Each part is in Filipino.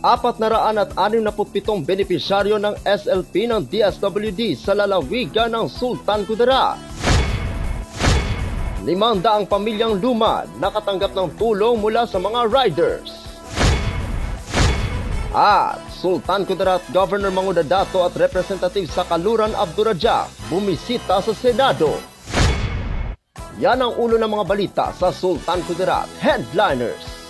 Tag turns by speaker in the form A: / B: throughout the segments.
A: 467 benepisyaryo ng SLP ng DSWD sa lalawigan ng Sultan Kudarat. 500 pamilyang lumad nakatanggap ng tulong mula sa mga riders. At Sultan Kudarat Governor Manguda Dato at Representative sa Kaluran Abdurrajak bumisita sa Senado. Yan ang ulo ng mga balita sa Sultan Kudarat Headliners.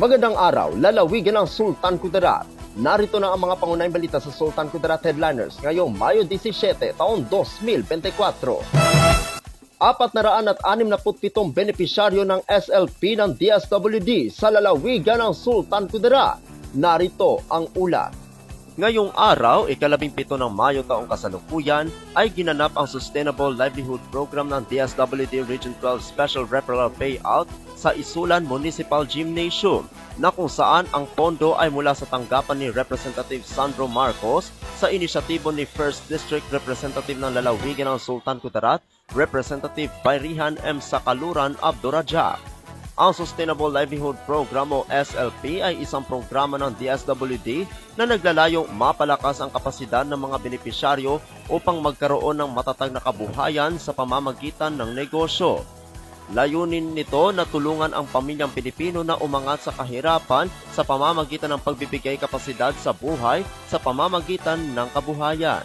A: Magandang araw, lalawigan ng Sultan Kudarat. Narito na ang mga pangunahing balita sa Sultan Kudarat Headliners ngayong Mayo 17, taon 2024. 467 benepisyaryo ng SLP ng DSWD sa lalawigan ng Sultan Kudarat. Narito ang ulat. Ngayong araw, 17 ng Mayo taong kasalukuyan, ay ginanap ang Sustainable Livelihood Program ng DSWD Region 12 Special Referral Payout sa Isulan Municipal Gymnasium, na kung saan ang pondo ay mula sa tanggapan ni Representative Sandro Marcos sa inisyatibo ni 1st District Representative ng lalawigan ng Sultan Kudarat, Representative Bayrihan M. Sakaluran Abdurrajak. Ang Sustainable Livelihood Program o SLP ay isang programa ng DSWD na naglalayong mapalakas ang kapasidad ng mga benepisyaryo upang magkaroon ng matatag na kabuhayan sa pamamagitan ng negosyo. Layunin nito na tulungan ang pamilyang Pilipino na umangat sa kahirapan sa pamamagitan ng pagbibigay kapasidad sa buhay sa pamamagitan ng kabuhayan.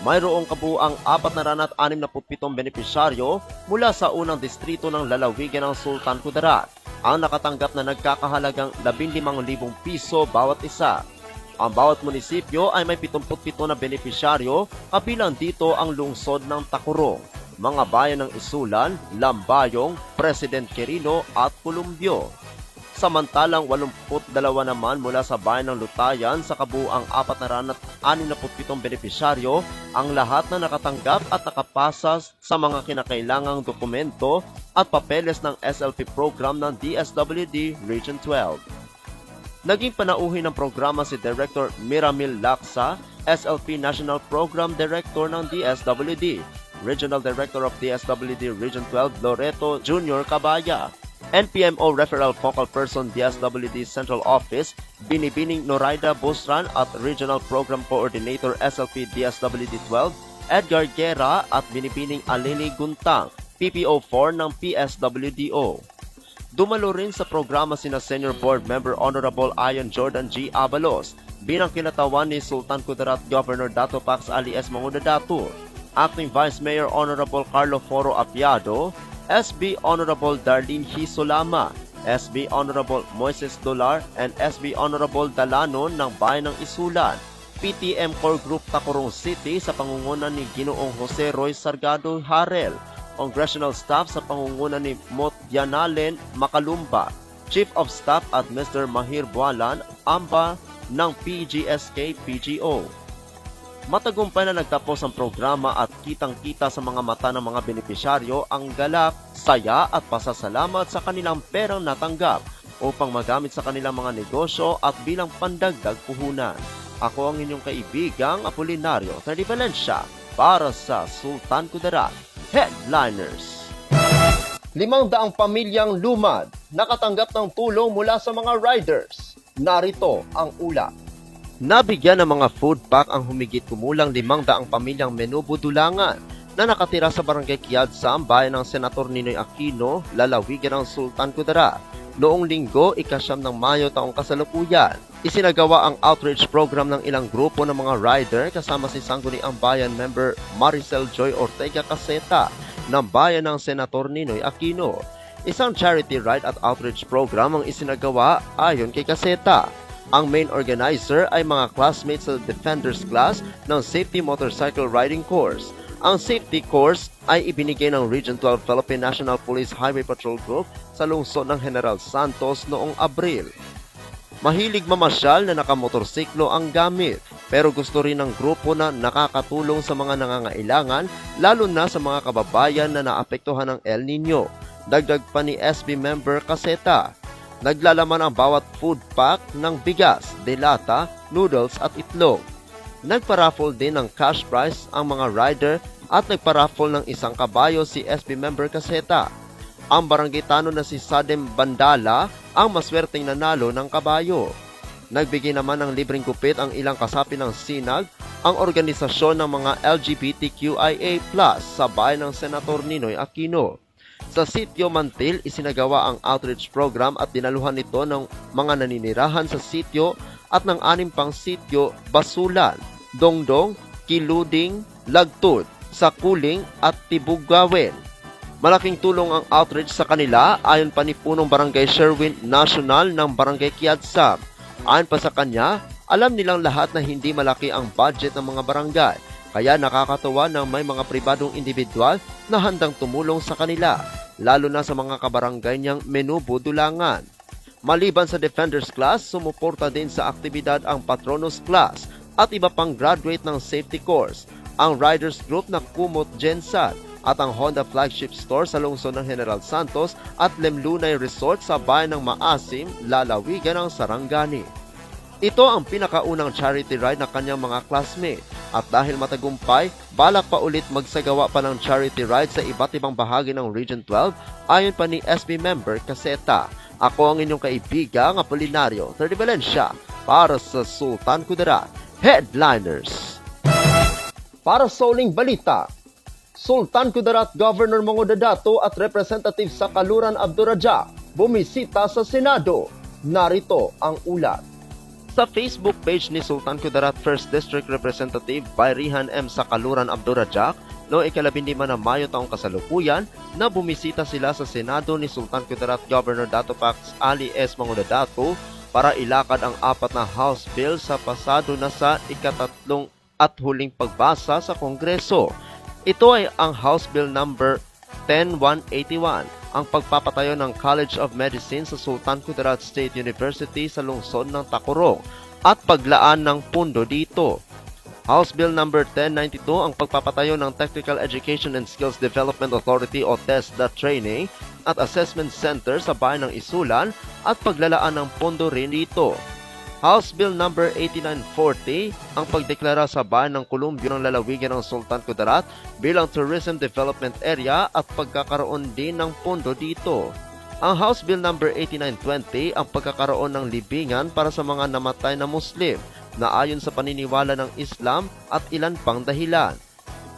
A: Mayroong kabuuang 467 benepisyaryo mula sa unang distrito ng lalawigan ng Sultan Kudarat, ang nakatanggap na nagkakahalagang 15,000 piso bawat isa. Ang bawat munisipyo ay may 77 na benepisyaryo, kabilang dito ang lungsod ng Tacurong, mga bayan ng Isulan, Lambayong, President Quirino at Columbio. Samantalang 82 naman mula sa bayan ng Lutayan sa kabuuang 467 benepisyaryo, ang lahat na nakatanggap at nakapasa sa mga kinakailangang dokumento at papeles ng SLP program ng DSWD Region 12. Naging panauhin ng programa si Director Miramil Laksa, SLP National Program Director ng DSWD, Regional Director of DSWD Region 12 Loreto Jr. Cabaya, NPMO Referral Focal Person DSWD Central Office, Binibining Noraida Busran at Regional Program Coordinator SLP DSWD 12, Edgar Guerra at Binibining Alini Guntang, PPO4 ng PSWDO. Dumalo rin sa programa sina Senior Board Member Honorable Ayon Jordan G. Abalos, bilang kinatawan ni Sultan Kudarat Governor Dato Pax Ali S. Manguda Dato, Acting Vice Mayor Honorable Carlo Foro Apiado, SB Honorable Darlene Hisolama, SB Honorable Moises Dolar, and SB Honorable Dalanon ng Bayan ng Isulan, PTM Core Group Tacurong City sa pangungunan ni Ginoong Jose Roy Sargado Harel, Congressional Staff sa pangungunan ni Mot Yanalen Makalumba, Chief of Staff at Mr. Mahir Bualan, Amba ng PGSK PGO. Matagumpay na nagtapos ang programa at kitang-kita sa mga mata ng mga benepisyaryo ang galak, saya at pasasalamat sa kanilang perang natanggap upang magamit sa kanilang mga negosyo at bilang pandagdag puhunan. Ako ang inyong kaibigang Apolinario Terry Valencia para sa Sultan Kudarat Headliners. 500 pamilyang lumad nakatanggap ng tulong mula sa mga riders. Narito ang ulat. Nabigyan ng mga food pack ang humigit kumulang 500 pamilyang Menubudulangan na nakatira sa Barangay Kiadsam, bayan ng Senator Ninoy Aquino, lalawigan ng Sultan Kudarat. Noong linggo, ika-9 ng Mayo taong kasalukuyan, isinagawa ang outreach program ng ilang grupo ng mga rider kasama si Sangguniang Bayan member Maricel Joy Ortega Caseta ng bayan ng Senator Ninoy Aquino. Isang charity ride at outreach program ang isinagawa ayon kay Caseta. Ang main organizer ay mga classmates sa Defenders Class ng Safety Motorcycle Riding Course. Ang safety course ay ibinigay ng Region 12 Philippine National Police Highway Patrol Group sa lungsod ng General Santos noong Abril. Mahilig mamasyal na nakamotorsiklo ang gamit, pero gusto rin ng grupo na nakakatulong sa mga nangangailangan, lalo na sa mga kababayan na naapektuhan ng El Nino. Dagdag pa ni SB member Caseta, naglalaman ang bawat food pack ng bigas, delata, noodles at itlog. Nagparaffle din ng cash prize ang mga rider at nagparaffle ng isang kabayo si SB member Caseta. Ang barangay tanod na si Sadem Bandala ang maswerteng nanalo ng kabayo. Nagbigay naman ng libreng gupit ang ilang kasapi ng Sinag, ang organisasyon ng mga LGBTQIA+ sa bayan ng Senator Ninoy Aquino. Sa sitio Mantil, isinagawa ang outreach program at dinaluhan nito ng mga naninirahan sa sitio at ng 6 pang sitio Basulan, Dongdong, Kiluding, Lagtud, Sakuling at Tibugawin. Malaking tulong ang outreach sa kanila ayon pa ni Punong Barangay Sherwin National ng Barangay Kiadsam. Ayon pa sa kanya, alam nilang lahat na hindi malaki ang budget ng mga barangay, kaya nakakatuwa na may mga pribadong individual na handang tumulong sa kanila, lalo na sa mga kabarangay niyang Menubo, Dulangan. Maliban sa Defenders Class, sumuporta din sa aktibidad ang Patronus Class at iba pang graduate ng safety course, ang Riders Group na Kumot Gensan at ang Honda Flagship Store sa lungsod ng General Santos at Lemlunay Resort sa bayan ng Maasim, lalawigan ng Sarangani. Ito ang pinakaunang charity ride ng kanyang mga classmate at dahil matagumpay, balak pa ulit magsagawa pa ng charity ride sa iba't ibang bahagi ng Region 12 ayon pa ni SB member Caseta. Ako ang inyong kaibigang Apolinario Valencia para sa Sultan Kudarat Headliners. Para sa uling balita, Sultan Kudarat Governor Mangudadato at Representative sa Kaluran Abdurrajak bumisita sa Senado. Narito ang ulat. Sa Facebook page ni Sultan Kudarat 1st District Representative Bayrihan M. Sakaluran Abdurrajak noong 15 ng Mayo taong kasalukuyan na bumisita sila sa Senado ni Sultan Kudarat Governor Dato Pax Ali S. Mangudadato para ilakad ang 4 na House Bill sa pasado na sa ika-3 at huling pagbasa sa Kongreso. Ito ay ang House Bill number 10181, ang pagpapatayo ng College of Medicine sa Sultan Kudarat State University sa lungsod ng Tacurong at paglaan ng pundo dito. House Bill number 1092, ang pagpapatayo ng Technical Education and Skills Development Authority o TESDA Training at Assessment Center sa bayan ng Isulan at paglalaan ng pundo rin dito. House Bill number 8940, ang pagdeklara sa bayan ng Columbio ng lalawigan ng Sultan Kudarat bilang Tourism Development Area at pagkakaroon din ng pondo dito. Ang House Bill number 8920, ang pagkakaroon ng libingan para sa mga namatay na Muslim na ayon sa paniniwala ng Islam at ilan pang dahilan.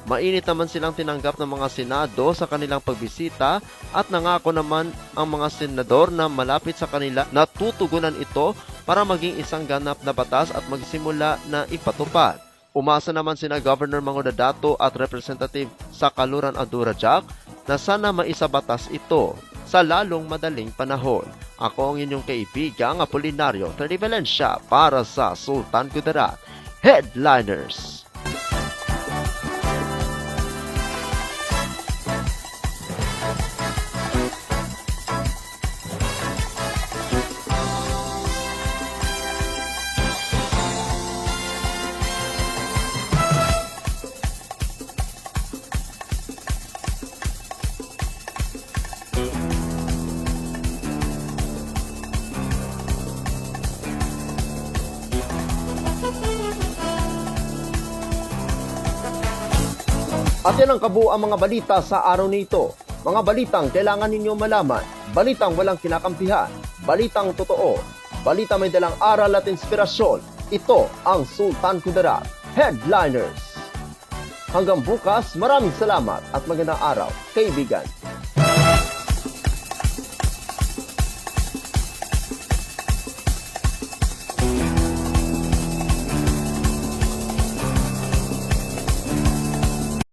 A: Mainit naman silang tinanggap ng mga senado sa kanilang pagbisita at nangako naman ang mga senador na malapit sa kanila na tutugunan ito para maging isang ganap na batas at magsimula na ipatupad. Umasa naman sina Governor Mangudadato at Representative sa Kaluran Abdurrajak na sana maisabatas ito sa lalong madaling panahon. Ako ang inyong kaibigang Apolinario Valencia para sa Sultan Kudarat Headliners. At yan ang kabuuan mga balita sa araw nito. Mga balitang kailangan ninyo malaman, balitang walang kinakampihan, balitang totoo, balita may dalang aral at inspirasyon. Ito ang Sultan Kudarat Headliners. Hanggang bukas, maraming salamat at magandang araw, kaibigan.